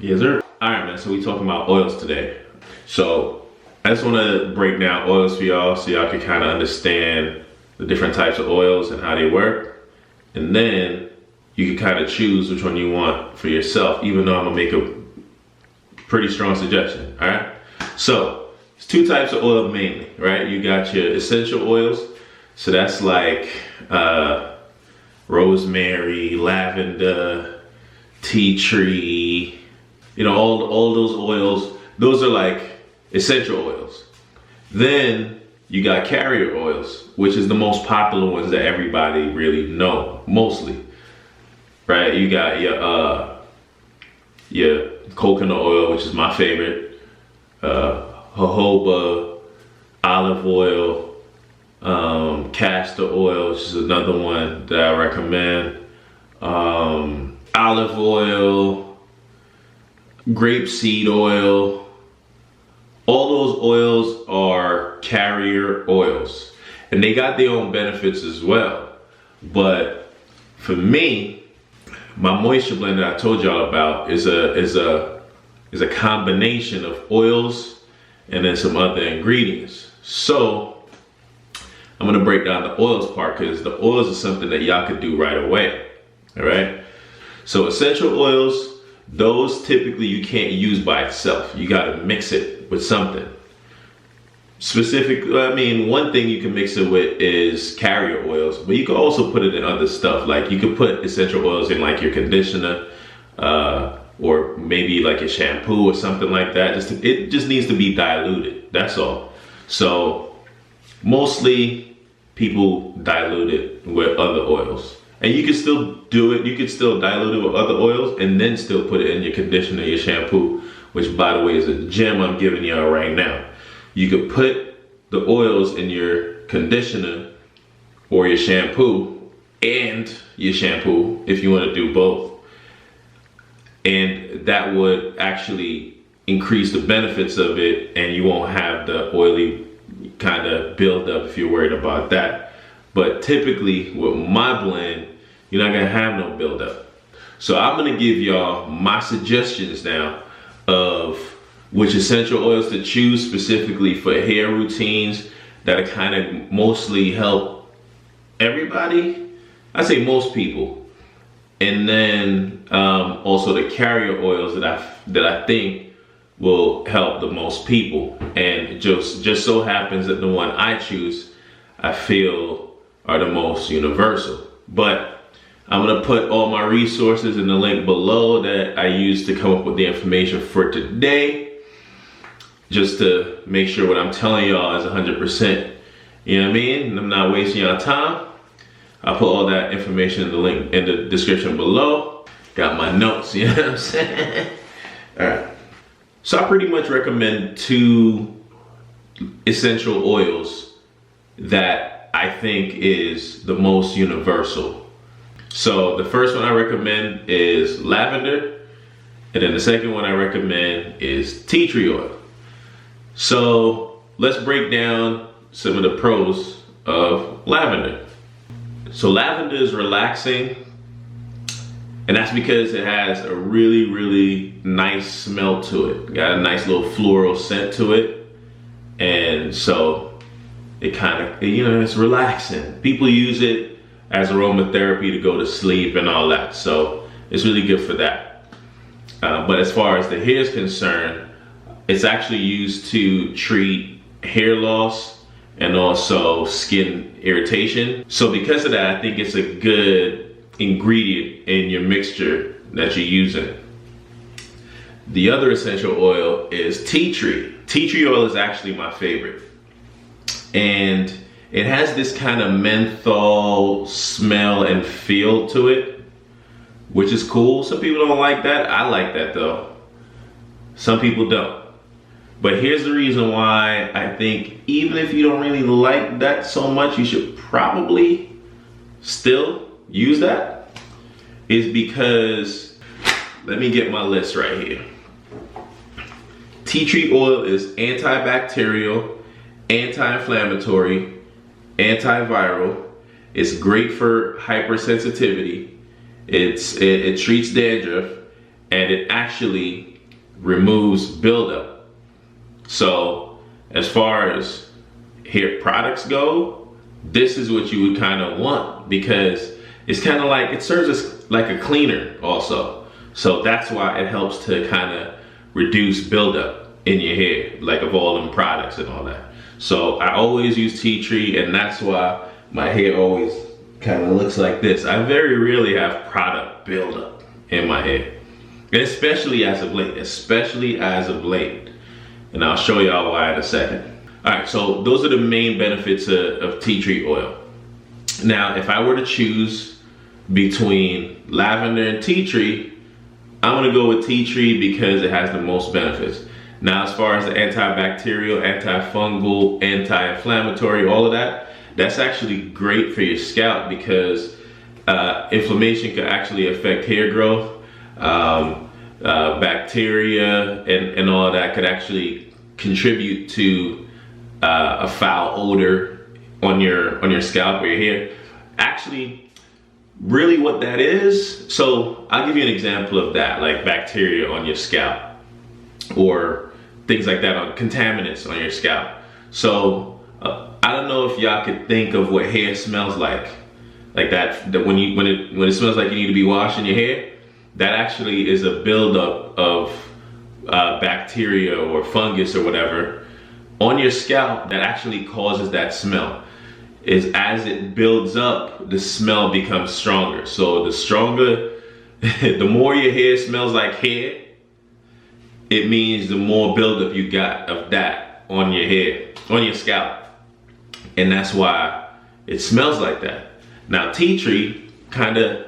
Yes, sir. All right, man. So we talking about oils today. So I just want to break down oils for y'all so y'all can kind of understand the different types of oils and how they work. And then you can kind of choose which one you want for yourself, even though I'm gonna make a pretty strong suggestion. All right. So it's two types of oil mainly, right? You got your essential oils. So that's like rosemary, lavender, tea tree, you know, all those oils. Those are like essential oils. Then you got carrier oils, which is the most popular ones that everybody really know, mostly, right? You got your coconut oil, which is my favorite, jojoba, olive oil, castor oil, which is another one that I recommend, olive oil, grapeseed oil. All those oils are carrier oils, and they got their own benefits as well. But for me, my moisture blend that I told y'all about is a combination of oils and then some other ingredients. So I'm gonna break down the oils part because the oils is something that y'all could do right away. All right. So essential oils, those typically you can't use by itself. You gotta mix it with something. Specifically, I mean, one thing you can mix it with is carrier oils, but you can also put it in other stuff. Like you could put essential oils in like your conditioner, or maybe like a shampoo or something like that. It just needs to be diluted. That's all. So mostly people dilute it with other oils. And you can still do it. You can still dilute it with other oils and then still put it in your conditioner, your shampoo, which by the way is a gem I'm giving y'all right now. You could put the oils in your conditioner or your shampoo and your shampoo if you want to do both. And that would actually increase the benefits of it, and you won't have the oily kind of build up if you're worried about that. But typically with my blend, you're not gonna have no build up. So I'm gonna give y'all my suggestions now of which essential oils to choose specifically for hair routines that kind of mostly help everybody. I say most people. And then also the carrier oils that I think will help the most people. And it just so happens that the one I choose, I feel are the most universal. But I'm gonna put all my resources in the link below that I used to come up with the information for today, just to make sure what I'm telling y'all is 100%. You know what I mean? And I'm not wasting y'all time. I'll put all that information in the link in the description below. Got my notes, you know what I'm saying? All right. So I pretty much recommend two essential oils that I think is the most universal. So the first one I recommend is lavender, and then the second one I recommend is tea tree oil. So let's break down some of the pros of lavender. So lavender is relaxing, and that's because it has a really, really nice smell to it. Got a nice little floral scent to it, and so it kind of, you know, it's relaxing. People use it as aromatherapy to go to sleep and all that, so it's really good for that. But as far as the hair is concerned, it's actually used to treat hair loss and also skin irritation. So because of that, I think it's a good ingredient in your mixture that you're using. The other essential oil is tea tree. Tea tree oil is actually my favorite. And it has this kind of menthol smell and feel to it, which is cool. Some people don't like that. I like that though. Some people don't. But here's the reason why I think even if you don't really like that so much, you should probably still use that, is because, let me get my list right here. Tea tree oil is antibacterial, anti-inflammatory, antiviral. It's great for hypersensitivity. It treats dandruff, and it actually removes buildup. So as far as hair products go, this is what you would kind of want, because it's kind of like, it serves as like a cleaner also. So that's why it helps to kind of reduce buildup in your hair, like of all them products and all that. So I always use tea tree, and that's why my hair always kind of looks like this. I very rarely have product buildup in my hair, especially as of late, and I'll show y'all why in a second. All right, so those are the main benefits of tea tree oil. Now, if I were to choose between lavender and tea tree, I'm gonna go with tea tree because it has the most benefits. Now, as far as the antibacterial, antifungal, anti-inflammatory, all of that, that's actually great for your scalp, because inflammation can actually affect hair growth. Bacteria and all of that could actually contribute to a foul odor on your scalp or your hair. Actually, really what that is, so I'll give you an example of that, like bacteria on your scalp or things like that, on contaminants on your scalp. So I don't know if y'all could think of what hair smells like that when it smells like you need to be washing your hair. That actually is a buildup of bacteria or fungus or whatever on your scalp that actually causes that smell. Is as it builds up, the smell becomes stronger. So the stronger, the more your hair smells like hair, it means the more buildup you got of that on your hair, on your scalp. And that's why it smells like that. Now, tea tree kind of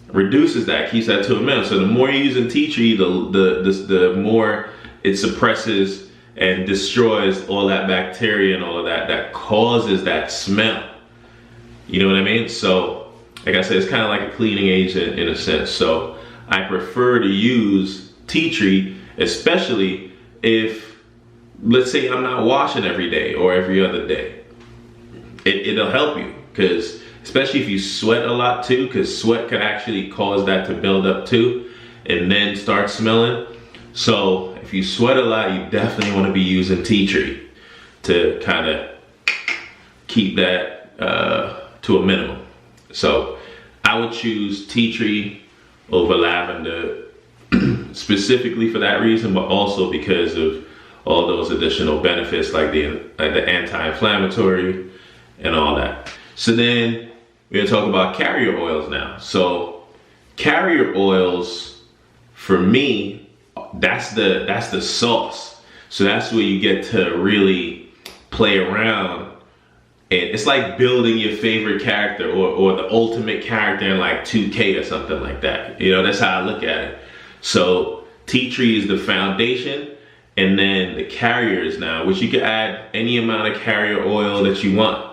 reduces that, keeps that to a minimum. So the more you're using tea tree, the more it suppresses and destroys all that bacteria and all of that causes that smell. You know what I mean? So, like I said, it's kind of like a cleaning agent in a sense. So I prefer to use tea tree, especially if, let's say, I'm not washing every day or every other day. It'll help you, because especially if you sweat a lot too, because sweat can actually cause that to build up too and then start smelling. So if you sweat a lot, you definitely want to be using tea tree to kind of keep that to a minimum. So I would choose tea tree over lavender specifically for that reason, but also because of all those additional benefits like the anti-inflammatory and all that. So then we're gonna talk about carrier oils now. So carrier oils, for me, that's the sauce. So that's where you get to really play around, and it's like building your favorite character or the ultimate character in like 2K or something like that. You know, that's how I look at it. So tea tree is the foundation, and then the carriers now, which you can add any amount of carrier oil that you want.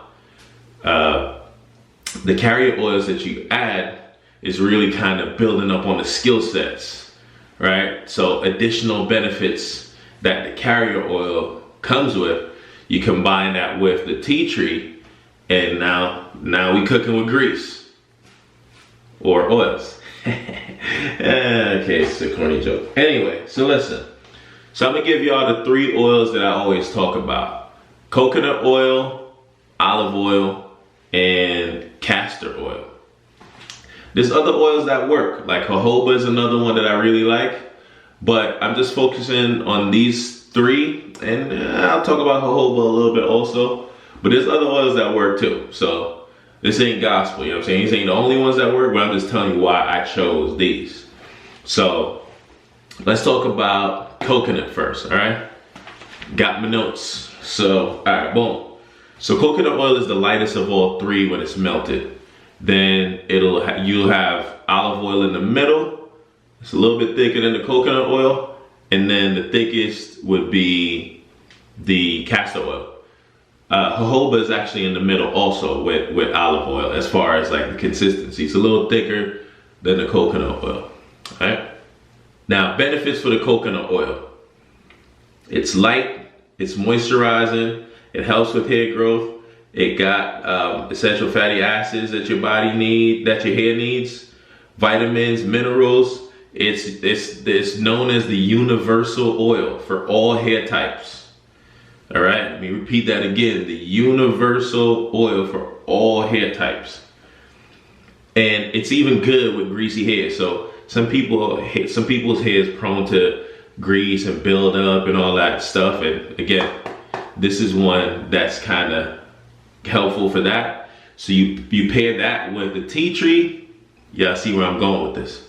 The carrier oils that you add is really kind of building up on the skill sets, right? So additional benefits that the carrier oil comes with, you combine that with the tea tree, and now we cooking with grease or oils. Okay, it's a corny joke. Anyway, so listen. So I'm gonna give y'all the 3 oils that I always talk about: coconut oil, olive oil, and castor oil. There's other oils that work, like jojoba is another one that I really like, but I'm just focusing on these 3, and I'll talk about jojoba a little bit also, but there's other oils that work too. So this ain't gospel, you know what I'm saying? These ain't the only ones that work, but I'm just telling you why I chose these. So let's talk about coconut first, all right? Got my notes. So, all right, boom. So coconut oil is the lightest of all 3 when it's melted. Then you'll have olive oil in the middle. It's a little bit thicker than the coconut oil. And then the thickest would be the castor oil. Jojoba is actually in the middle also with olive oil as far as like the consistency. It's a little thicker than the coconut oil, all right? Now, benefits for the coconut oil. It's light, it's moisturizing, it helps with hair growth. It got essential fatty acids that your body needs, that your hair needs, vitamins, minerals. It's known as the universal oil for all hair types. All right, let me repeat that again: the universal oil for all hair types. And it's even good with greasy hair. So some people's hair is prone to grease and build up and all that stuff. And again, this is one that's kind of helpful for that. So you pair that with the tea tree. Yeah, see where I'm going with this.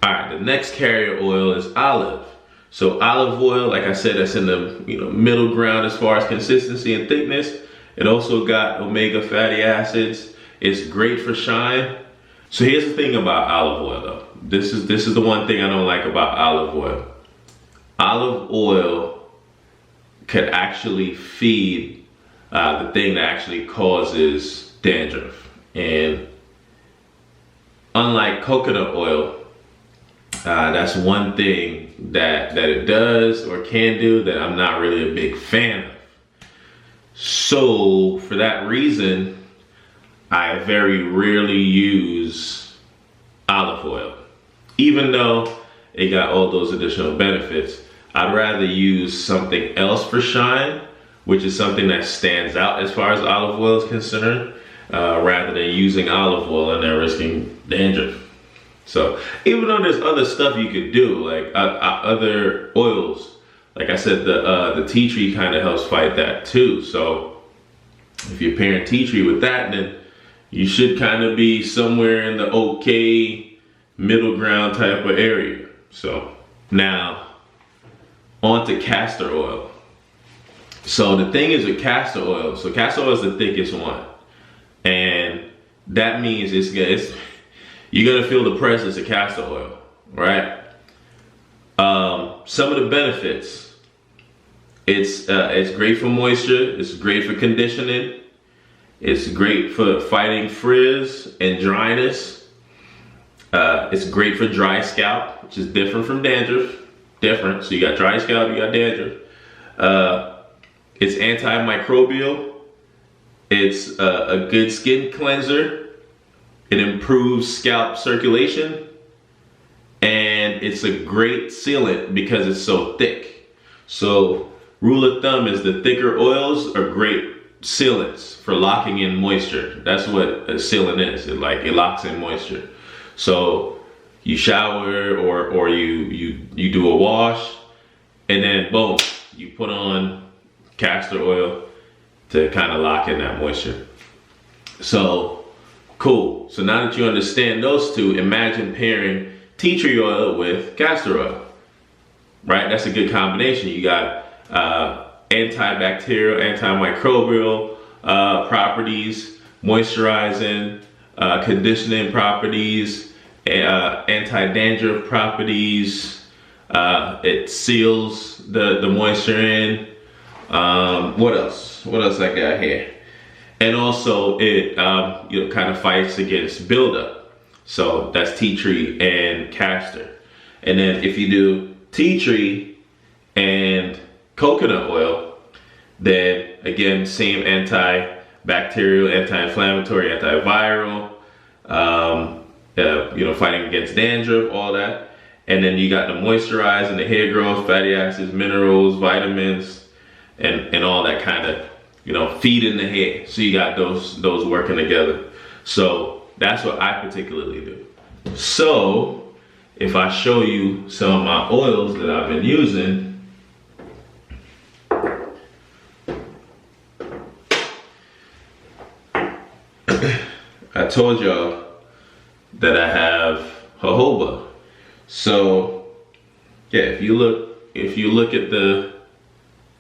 All right, the next carrier oil is olive. So olive oil, like I said, that's in the middle ground as far as consistency and thickness. It also got omega fatty acids. It's great for shine. So here's the thing about olive oil though. This is the one thing I don't like about olive oil. Olive oil could actually feed the thing that actually causes dandruff. And unlike coconut oil, that's one thing that it does or can do that I'm not really a big fan of. So for that reason, I very rarely use olive oil. Even though it got all those additional benefits, I'd rather use something else for shine, which is something that stands out as far as olive oil is concerned, rather than using olive oil and then risking dandruff. So even though there's other stuff you could do, like other oils, like I said, the tea tree kind of helps fight that too. So if you're pairing tea tree with that, then you should kind of be somewhere in the okay middle ground type of area. So now on to castor oil. So the thing is with castor oil, so castor oil is the thickest one. And that means you're gonna feel the presence of castor oil, right? Some of the benefits, it's great for moisture, it's great for conditioning, it's great for fighting frizz and dryness. It's great for dry scalp, which is different from dandruff. Different. So you got dry scalp, you got dandruff. It's antimicrobial. It's a good skin cleanser. It improves scalp circulation. And it's a great sealant because it's so thick. So rule of thumb is the thicker oils are great sealants for locking in moisture. That's what a sealant is. It locks in moisture. So you shower or you do a wash, and then boom, you put on castor oil to kind of lock in that moisture. So cool. So now that you understand those two, imagine pairing tea tree oil with castor oil. Right? That's a good combination. You got antibacterial, antimicrobial properties, moisturizing, conditioning properties, anti-dandruff properties. It seals the moisture in. What else? What else I got here? And also it kind of fights against buildup. So that's tea tree and castor. And then if you do tea tree and coconut oil, then again, same antibacterial, anti-inflammatory, antiviral, fighting against dandruff, all that. And then you got the moisturizing, the hair growth, fatty acids, minerals, vitamins, and all that kind of, feeding the hair. So you got those working together. So that's what I particularly do. So if I show you some of my oils that I've been using, I told y'all that I have jojoba. So yeah, if you look at the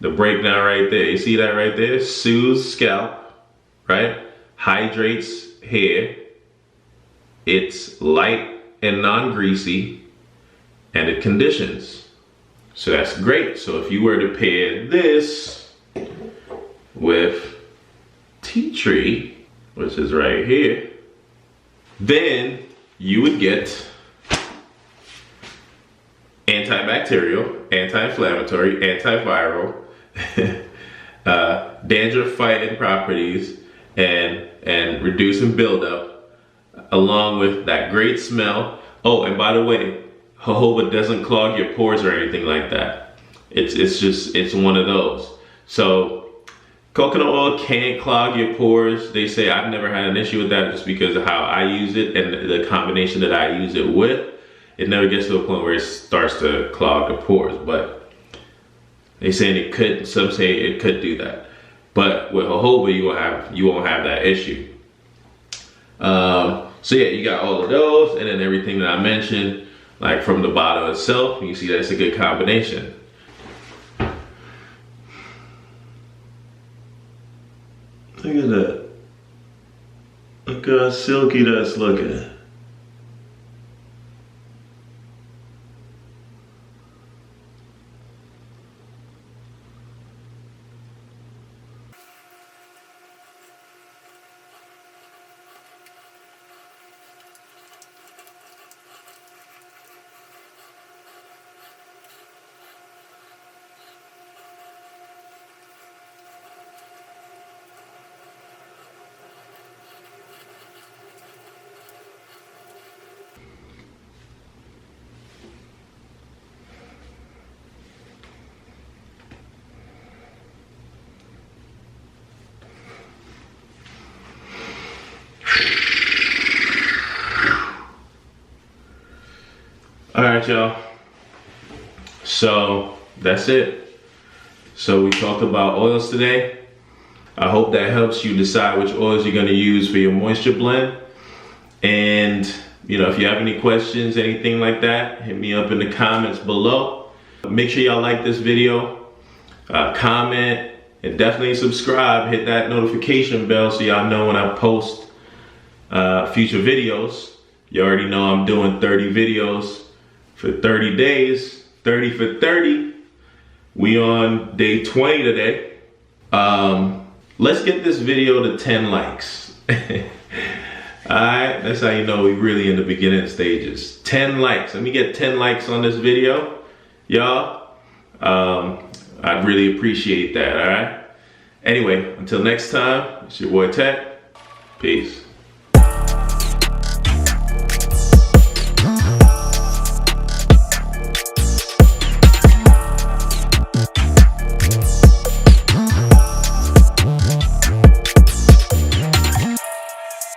breakdown right there, you see that right there? Soothes scalp, right? Hydrates hair. It's light and non-greasy, and it conditions. So that's great. So if you were to pair this with tea tree, which is right here, then you would get antibacterial, anti-inflammatory, antiviral, dandruff fighting properties, and reducing buildup, along with that great smell. Oh, and by the way, jojoba doesn't clog your pores or anything like that. It's one of those. So coconut oil can't clog your pores. They say I've never had an issue with that just because of how I use it and the combination that I use it with. It never gets to a point where it starts to clog the pores, but they saying it could. Some say it could do that, but with jojoba you won't have that issue. So yeah, you got all of those, and then everything that I mentioned, like from the bottle itself, you see that it's a good combination. Look at that. Look how silky that's looking. All right, y'all. So that's it. So we talked about oils today. I hope that helps you decide which oils you're gonna use for your moisture blend. And you know, if you have any questions, anything like that, hit me up in the comments below. Make sure y'all like this video, comment, and definitely subscribe. Hit that notification bell so y'all know when I post future videos. You already know I'm doing 30 videos for 30 days, 30 for 30. We on day 20 today. Let's get this video to 10 likes. Alright, that's how you know we really in the beginning stages. 10 likes. Let me get 10 likes on this video, y'all. I'd really appreciate that, alright? Anyway, until next time, it's your boy Tech. Peace.